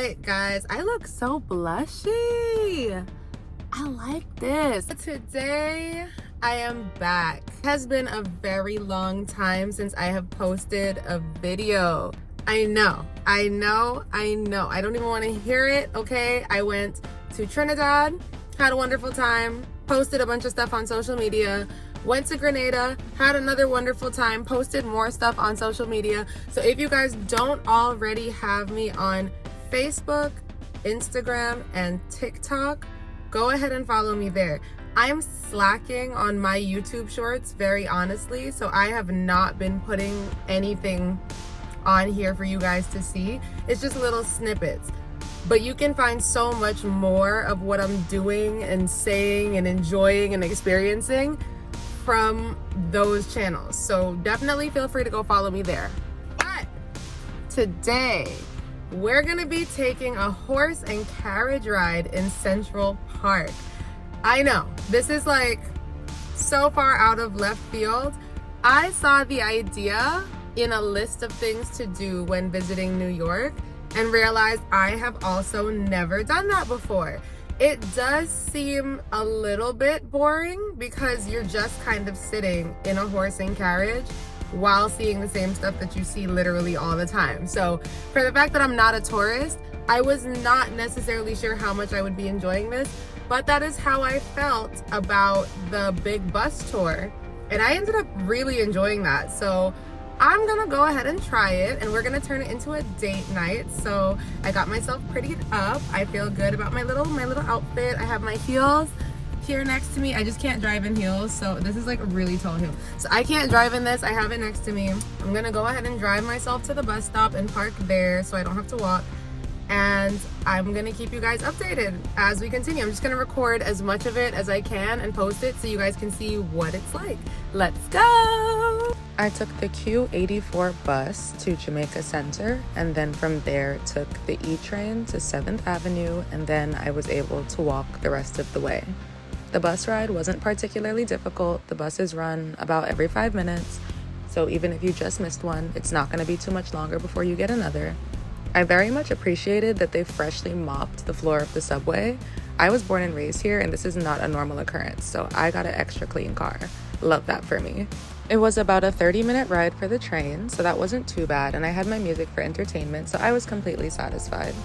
right, guys, I look so blushy. I like this. Today, I am back. It has been a very long time since I have posted a video. I know. I don't even want to hear it, okay? I went to Trinidad, had a wonderful time, posted a bunch of stuff on social media, went to Grenada, had another wonderful time, posted more stuff on social media. So if you guys don't already have me on Facebook, Instagram, and TikTok, go ahead and follow me there. I'm slacking on my YouTube shorts, very honestly, so I have not been putting anything on here for you guys to see. It's just little snippets. But you can find so much more of what I'm doing and saying and enjoying and experiencing from those channels. So definitely feel free to go follow me there. But today, we're gonna be taking a horse and carriage ride in Central Park. I know, this is like so far out of left field. I saw the idea in a list of things to do when visiting New York and realized I have also never done that before. It does seem a little bit boring because you're just kind of sitting in a horse and carriage while seeing the same stuff that you see literally all the time. So for the fact that I'm not a tourist, I was not necessarily sure how much I would be enjoying this, but that is how I felt about the big bus tour. And I ended up really enjoying that. So I'm gonna go ahead and try it, and we're gonna turn it into a date night. So I got myself prettied up. I feel good about my little outfit. I have my heels here next to me. I just can't drive in heels, so this is like a really tall heel. So I can't drive in this. I have it next to me. I'm gonna go ahead and drive myself to the bus stop and park there so I don't have to walk. And I'm gonna keep you guys updated as we continue. I'm just gonna record as much of it as I can and post it so you guys can see what it's like. Let's go! I took the Q84 bus to Jamaica Center, and then from there took the E train to 7th Avenue, and then I was able to walk the rest of the way. The bus ride wasn't particularly difficult. The buses run about every 5 minutes, so even if you just missed one, it's not gonna be too much longer before you get another. I very much appreciated that they freshly mopped the floor of the subway. I was born and raised here, and this is not a normal occurrence, so I got an extra clean car. Love that for me. It was about a 30-minute ride for the train, so that wasn't too bad, and I had my music for entertainment, so I was completely satisfied.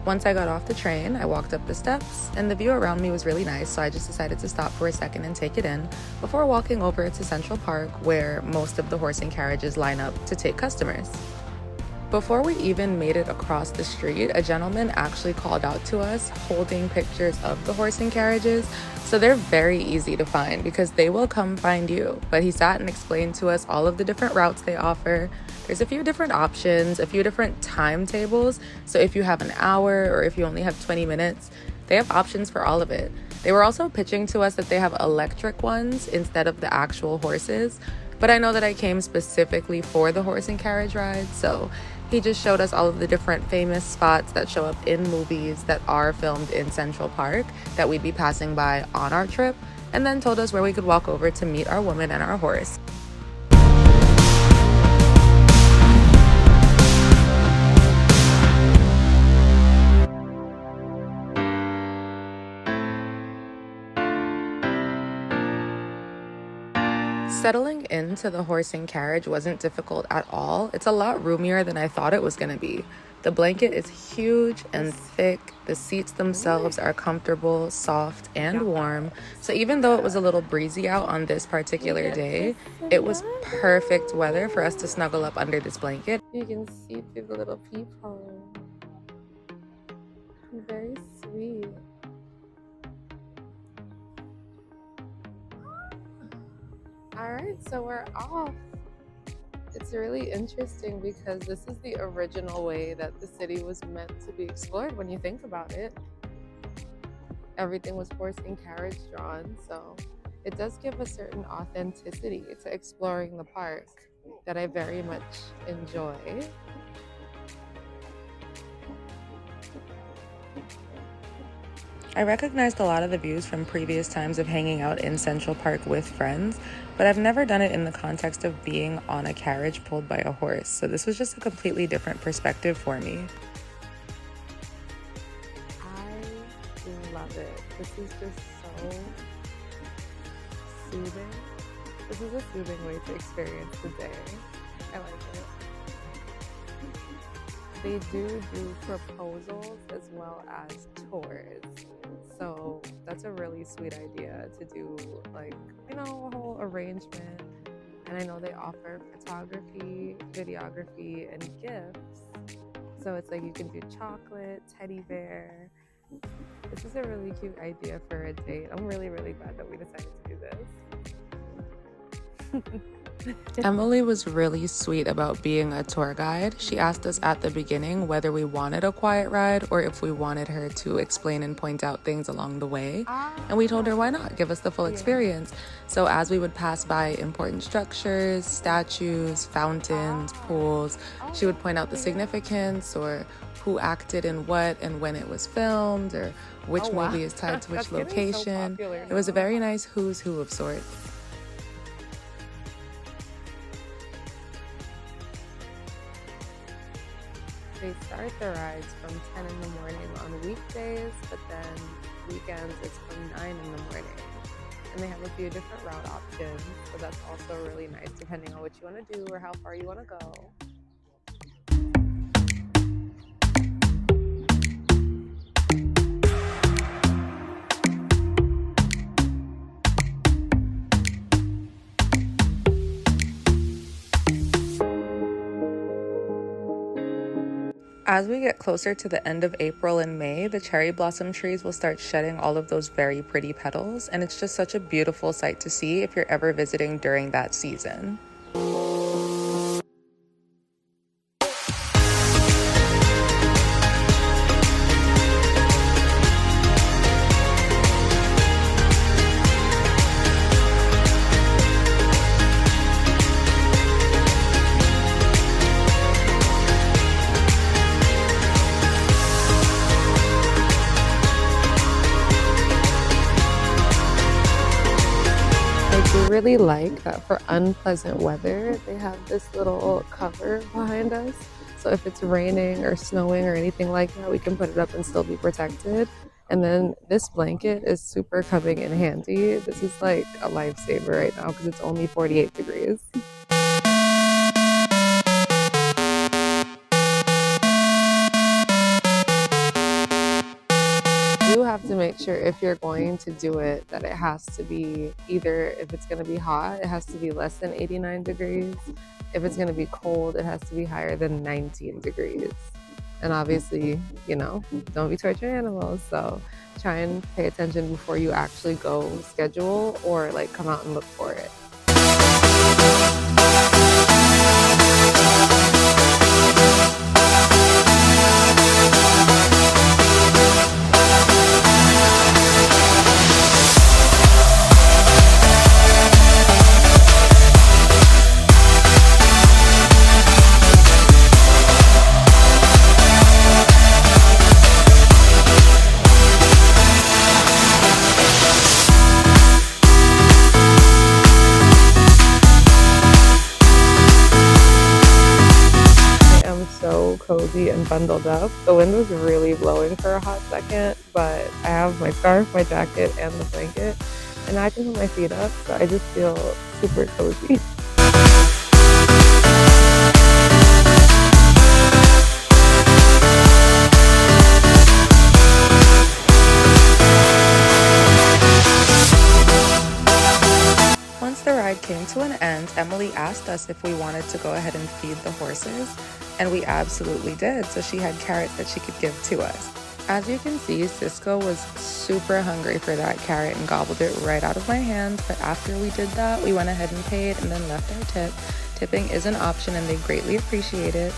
Once I got off the train, I walked up the steps, and the view around me was really nice, so I just decided to stop for a second and take it in before walking over to Central Park, where most of the horse and carriages line up to take customers. Before we even made it across the street, a gentleman actually called out to us holding pictures of the horse and carriages. So they're very easy to find because they will come find you. But he sat and explained to us all of the different routes they offer. There's a few different options, a few different timetables. So if you have an hour or if you only have 20 minutes, they have options for all of it. They were also pitching to us that they have electric ones instead of the actual horses. But I know that I came specifically for the horse and carriage ride, so he just showed us all of the different famous spots that show up in movies that are filmed in Central Park that we'd be passing by on our trip, and then told us where we could walk over to meet our woman and our horse. Settling into the horse and carriage wasn't difficult at all. It's a lot roomier than I thought it was going to be. The blanket is huge and thick. The seats themselves are comfortable, soft, and warm. So even though it was a little breezy out on this particular day, it was perfect weather for us to snuggle up under this blanket. You can see through the little peephole. Very sweet. Alright, so we're off. It's really interesting because this is the original way that the city was meant to be explored when you think about it. Everything was horse and carriage drawn, so it does give a certain authenticity to exploring the park that I very much enjoy. I recognized a lot of the views from previous times of hanging out in Central Park with friends, but I've never done it in the context of being on a carriage pulled by a horse, so this was just a completely different perspective for me. This is just so soothing. This is a soothing way to experience the day. I like it. They do proposals as well as tours. So that's a really sweet idea to do, like, you know, a whole arrangement. And I know they offer photography, videography, and gifts. So it's like you can do chocolate, teddy bear. This is a really cute idea for a date. I'm really, really glad that we decided to do this. Emily was really sweet about being a tour guide. She asked us at the beginning whether we wanted a quiet ride or if we wanted her to explain and point out things along the way. And we told her, why not? Give us the full experience. So as we would pass by important structures, statues, fountains, pools, she would point out the significance or who acted in what and when it was filmed or which movie is tied to which location. It was a very nice who's who of sorts. They start the rides from 10 in the morning on weekdays, but then weekends it's from 9 in the morning. And they have a few different route options, so that's also really nice depending on what you want to do or how far you want to go. As we get closer to the end of April and May, the cherry blossom trees will start shedding all of those very pretty petals, and it's just such a beautiful sight to see if you're ever visiting during that season. I really like that for unpleasant weather, they have this little cover behind us. So if it's raining or snowing or anything like that, we can put it up and still be protected. And then this blanket is super coming in handy. This is like a lifesaver right now because it's only 48 degrees. You have to make sure if you're going to do it that it has to be either, if it's going to be hot, it has to be less than 89 degrees. If it's going to be cold, it has to be higher than 19 degrees. And obviously, you know, don't be torturing animals. So try and pay attention before you actually go schedule or like come out and look for it. Cozy and bundled up. The wind was really blowing for a hot second, but I have my scarf, my jacket, and the blanket, and I can put my feet up, so I just feel super cozy. Once the ride came to an end, Emily asked us if we wanted to go ahead and feed the horses, and we absolutely did, so she had carrots that she could give to us. As you can see, Cisco was super hungry for that carrot and gobbled it right out of my hand, but after we did that, we went ahead and paid and then left our tip. Tipping is an option and they greatly appreciate it.